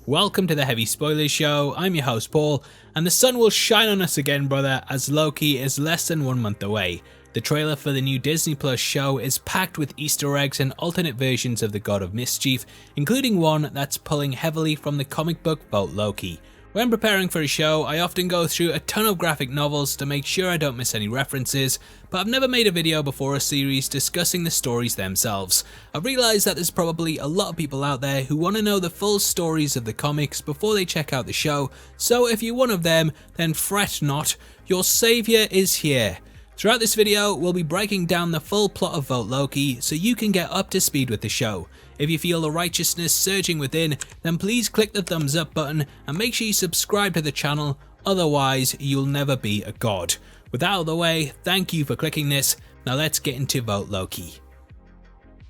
Welcome to the Heavy Spoilers Show. I'm your host Paul, and the sun will shine on us again, brother, as Loki is less than 1 month away. The trailer for the new Disney Plus show is packed with Easter eggs and alternate versions of the God of Mischief, including one that's pulling heavily from the comic book Vote Loki. When preparing for a show, I often go through a ton of graphic novels to make sure I don't miss any references, but I've never made a video before a series discussing the stories themselves. I've realised that there's probably a lot of people out there who want to know the full stories of the comics before they check out the show, so if you're one of them, then fret not, your saviour is here. Throughout this video, we'll be breaking down the full plot of Vote Loki so you can get up to speed with the show. If you feel the righteousness surging within, then please click the thumbs up button and make sure you subscribe to the channel, otherwise you'll never be a god. With that out of the way, thank you for clicking this, now let's get into Vote Loki.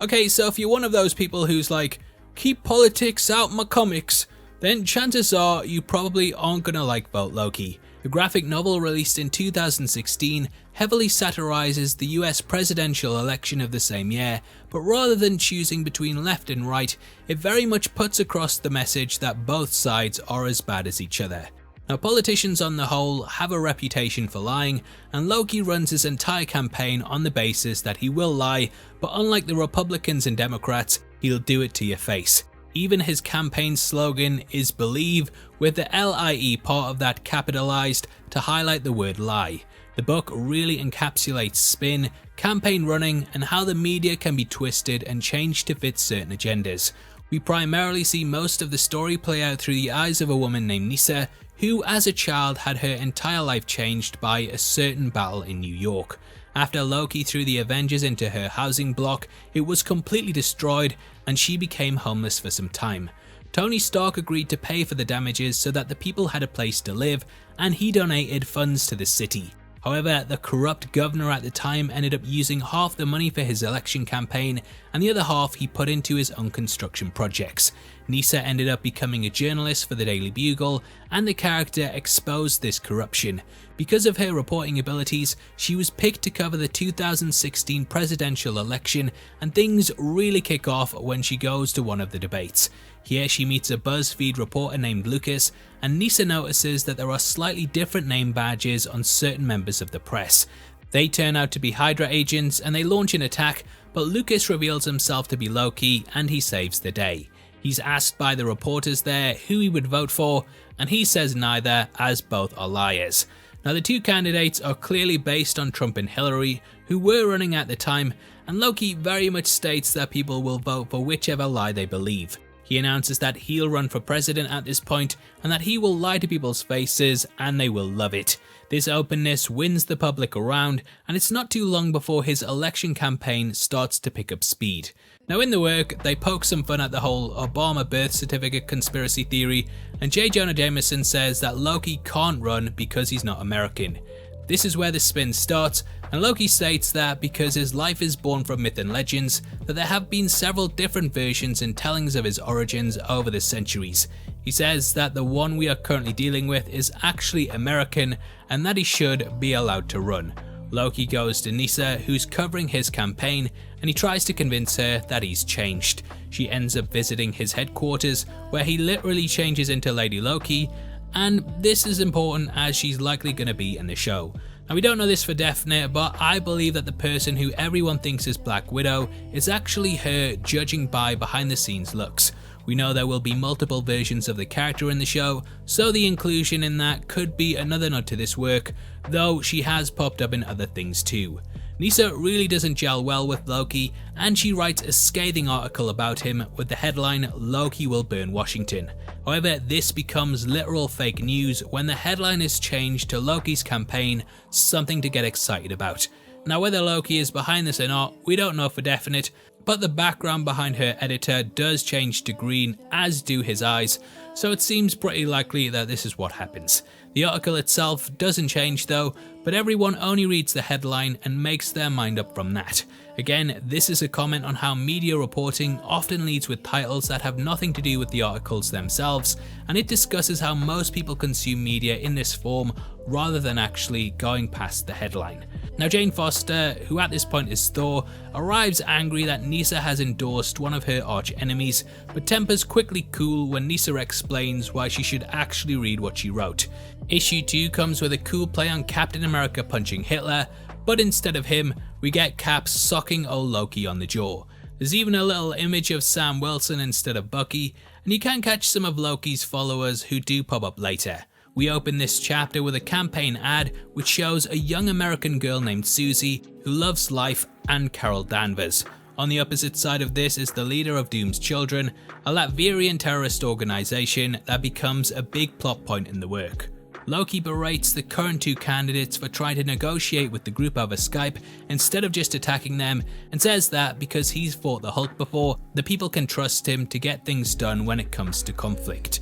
Okay, so if you're one of those people who's like, keep politics out my comics, then chances are you probably aren't gonna like Vote Loki. The graphic novel released in 2016 heavily satirizes the US presidential election of the same year, but rather than choosing between left and right, it very much puts across the message that both sides are as bad as each other. Now, politicians on the whole have a reputation for lying, and Loki runs his entire campaign on the basis that he will lie, but unlike the Republicans and Democrats, he'll do it to your face. Even his campaign slogan is believe, with the LIE part of that capitalized to highlight the word lie. The book really encapsulates spin, campaign running, and how the media can be twisted and changed to fit certain agendas. We primarily see most of the story play out through the eyes of a woman named Nissa, who as a child had her entire life changed by a certain battle in New York. After Loki threw the Avengers into her housing block, it was completely destroyed and she became homeless for some time. Tony Stark agreed to pay for the damages so that the people had a place to live, and he donated funds to the city. However, the corrupt governor at the time ended up using half the money for his election campaign, and the other half he put into his own construction projects. Nissa ended up becoming a journalist for the Daily Bugle, and the character exposed this corruption. Because of her reporting abilities, she was picked to cover the 2016 presidential election, and things really kick off when she goes to one of the debates. Here she meets a BuzzFeed reporter named Lucas, and Nissa notices that there are slightly different name badges on certain members of the press. They turn out to be Hydra agents and they launch an attack, but Lucas reveals himself to be Loki and he saves the day. He's asked by the reporters there who he would vote for, and he says neither, as both are liars. Now, the two candidates are clearly based on Trump and Hillary, who were running at the time, and Loki very much states that people will vote for whichever lie they believe. He announces that he'll run for president at this point, and that he will lie to people's faces and they will love it. This openness wins the public around, and it's not too long before his election campaign starts to pick up speed. Now, in the work, they poke some fun at the whole Obama birth certificate conspiracy theory, and J. Jonah Jameson says that Loki can't run because he's not American. This is where the spin starts, and Loki states that because his life is born from myth and legends, that there have been several different versions and tellings of his origins over the centuries. He says that the one we are currently dealing with is actually American, and that he should be allowed to run. Loki goes to Nissa, who's covering his campaign, and he tries to convince her that he's changed. She ends up visiting his headquarters, where he literally changes into Lady Loki, and this is important as she's likely going to be in the show. Now, we don't know this for definite, but I believe that the person who everyone thinks is Black Widow is actually her, judging by behind the scenes looks. We know there will be multiple versions of the character in the show, so the inclusion in that could be another nod to this work, though she has popped up in other things too. Nissa really doesn't gel well with Loki, and she writes a scathing article about him with the headline "Loki will burn Washington." However, this becomes literal fake news when the headline is changed to Loki's campaign, something to get excited about. Now, whether Loki is behind this or not, we don't know for definite, but the background behind her editor does change to green, as do his eyes, so it seems pretty likely that this is what happens. The article itself doesn't change though, but everyone only reads the headline and makes their mind up from that. Again, this is a comment on how media reporting often leads with titles that have nothing to do with the articles themselves, and it discusses how most people consume media in this form rather than actually going past the headline. Now Jane Foster, who at this point is Thor, arrives angry that Nyssa has endorsed one of her arch enemies, but tempers quickly cool when Nyssa explains why she should actually read what she wrote. Issue 2 comes with a cool play on Captain America punching Hitler, but instead of him, we get Cap socking old Loki on the jaw. There's even a little image of Sam Wilson instead of Bucky, and you can catch some of Loki's followers who do pop up later. We open this chapter with a campaign ad which shows a young American girl named Susie who loves life and Carol Danvers. On the opposite side of this is the leader of Doom's Children, a Latvian terrorist organization that becomes a big plot point in the work. Loki berates the current 2 candidates for trying to negotiate with the group over Skype instead of just attacking them, and says that because he's fought the Hulk before, the people can trust him to get things done when it comes to conflict.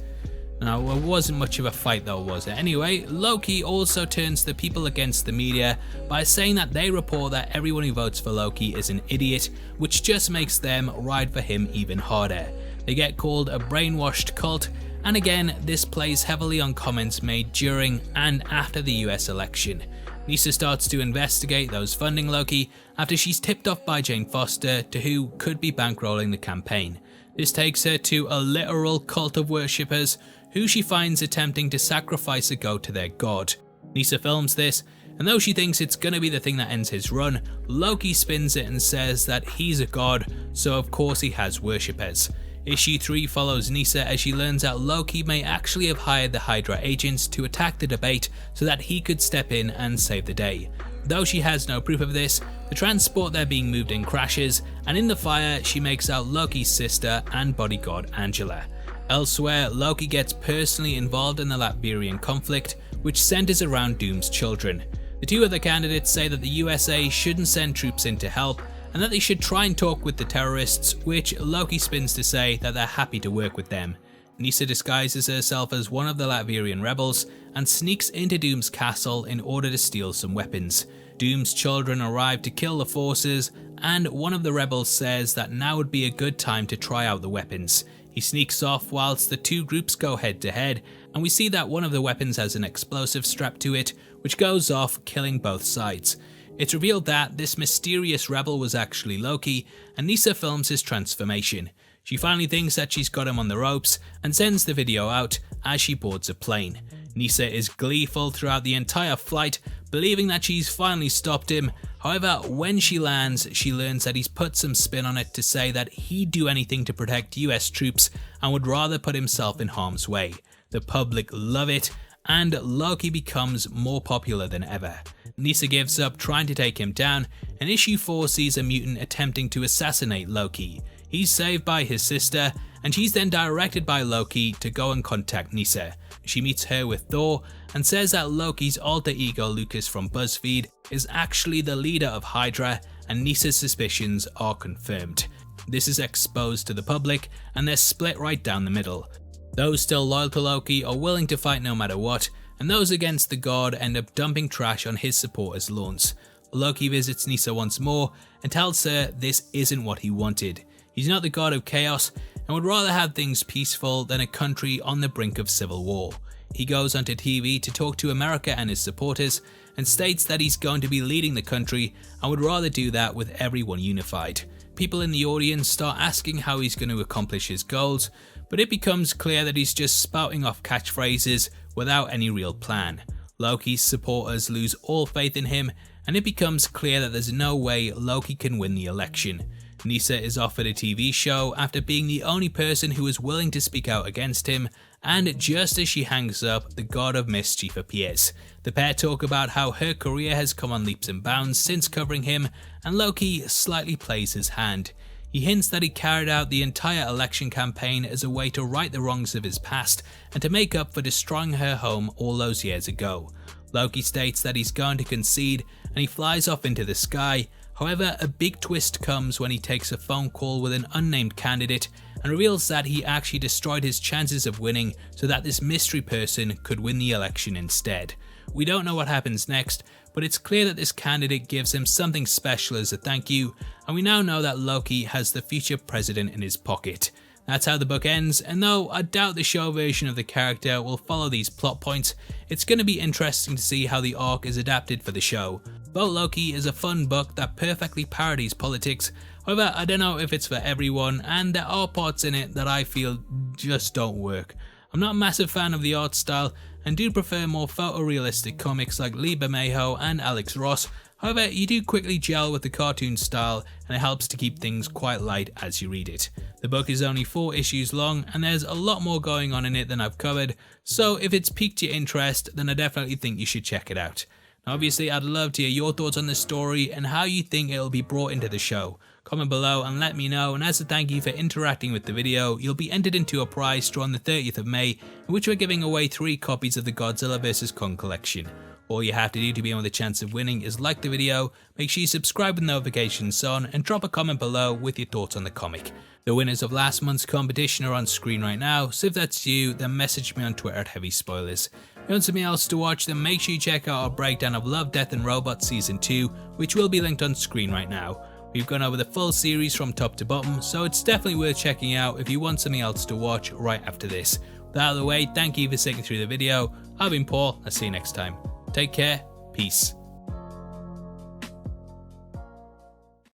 Now, it wasn't much of a fight though, was it? Anyway, Loki also turns the people against the media by saying that they report that everyone who votes for Loki is an idiot, which just makes them ride for him even harder. They get called a brainwashed cult, and again, this plays heavily on comments made during and after the US election. Nyssa starts to investigate those funding Loki after she's tipped off by Jane Foster to who could be bankrolling the campaign. This takes her to a literal cult of worshippers who she finds attempting to sacrifice a goat to their god. Nyssa films this, and though she thinks it's gonna be the thing that ends his run, Loki spins it and says that he's a god, so of course he has worshippers. Issue 3 follows Nyssa as she learns that Loki may actually have hired the Hydra agents to attack the debate so that he could step in and save the day. Though she has no proof of this, the transport they're being moved in crashes, and in the fire she makes out Loki's sister and bodyguard Angela. Elsewhere, Loki gets personally involved in the Latvian conflict, which centers around Doom's Children. The 2 other candidates say that the USA shouldn't send troops in to help, and that they should try and talk with the terrorists, which Loki spins to say that they're happy to work with them. Nyssa disguises herself as one of the Latvian rebels and sneaks into Doom's castle in order to steal some weapons. Doom's Children arrive to kill the forces, and one of the rebels says that now would be a good time to try out the weapons. He sneaks off whilst the 2 groups go head to head, and we see that one of the weapons has an explosive strapped to it, which goes off, killing both sides. It's revealed that this mysterious rebel was actually Loki, and Nyssa films his transformation. She finally thinks that she's got him on the ropes and sends the video out as she boards a plane. Nyssa is gleeful throughout the entire flight, believing that she's finally stopped him. However, when she lands, she learns that he's put some spin on it to say that he'd do anything to protect US troops and would rather put himself in harm's way. The public love it, and Loki becomes more popular than ever. Nyssa gives up trying to take him down, and issue 4 sees a mutant attempting to assassinate Loki. He's saved by his sister, and she's then directed by Loki to go and contact Nyssa. She meets her with Thor and says that Loki's alter ego Lucas from BuzzFeed is actually the leader of Hydra, and Nyssa's suspicions are confirmed. This is exposed to the public, and they're split right down the middle. Those still loyal to Loki are willing to fight no matter what, and those against the god end up dumping trash on his supporters' lawns. Loki visits Nyssa once more and tells her this isn't what he wanted. He's not the god of chaos and would rather have things peaceful than a country on the brink of civil war. He goes onto TV to talk to America and his supporters and states that he's going to be leading the country and would rather do that with everyone unified. People in the audience start asking how he's going to accomplish his goals, but it becomes clear that he's just spouting off catchphrases without any real plan. Loki's supporters lose all faith in him, and it becomes clear that there's no way Loki can win the election. Nyssa is offered a TV show after being the only person who is willing to speak out against him, and just as she hangs up, the God of Mischief appears. The pair talk about how her career has come on leaps and bounds since covering him, and Loki slightly plays his hand. He hints that he carried out the entire election campaign as a way to right the wrongs of his past and to make up for destroying her home all those years ago. Loki states that he's going to concede, and he flies off into the sky. However, a big twist comes when he takes a phone call with an unnamed candidate and reveals that he actually destroyed his chances of winning so that this mystery person could win the election instead. We don't know what happens next, but it's clear that this candidate gives him something special as a thank you, and we now know that Loki has the future president in his pocket. That's how the book ends, and though I doubt the show version of the character will follow these plot points, it's going to be interesting to see how the arc is adapted for the show. Vote Loki is a fun book that perfectly parodies politics, however I don't know if it's for everyone, and there are parts in it that I feel just don't work. I'm not a massive fan of the art style and do prefer more photorealistic comics like Lee Bermejo and Alex Ross. However, you do quickly gel with the cartoon style and it helps to keep things quite light as you read it. The book is only 4 issues long and there's a lot more going on in it than I've covered, so if it's piqued your interest then I definitely think you should check it out. Now obviously I'd love to hear your thoughts on the story and how you think it'll be brought into the show. Comment below and let me know, and as a thank you for interacting with the video, you'll be entered into a prize draw on the 30th of May in which we're giving away 3 copies of the Godzilla vs. Kong collection. All you have to do to be in with a chance of winning is like the video, make sure you subscribe with notifications on, and drop a comment below with your thoughts on the comic. The winners of last month's competition are on screen right now, so if that's you, then message me on Twitter at Heavy Spoilers. If you want something else to watch, then make sure you check out our breakdown of Love, Death and Robots Season 2, which will be linked on screen right now. We've gone over the full series from top to bottom, so it's definitely worth checking out if you want something else to watch right after this. With that out of the way, thank you for sticking through the video. I've been Paul, I'll see you next time. Take care, peace.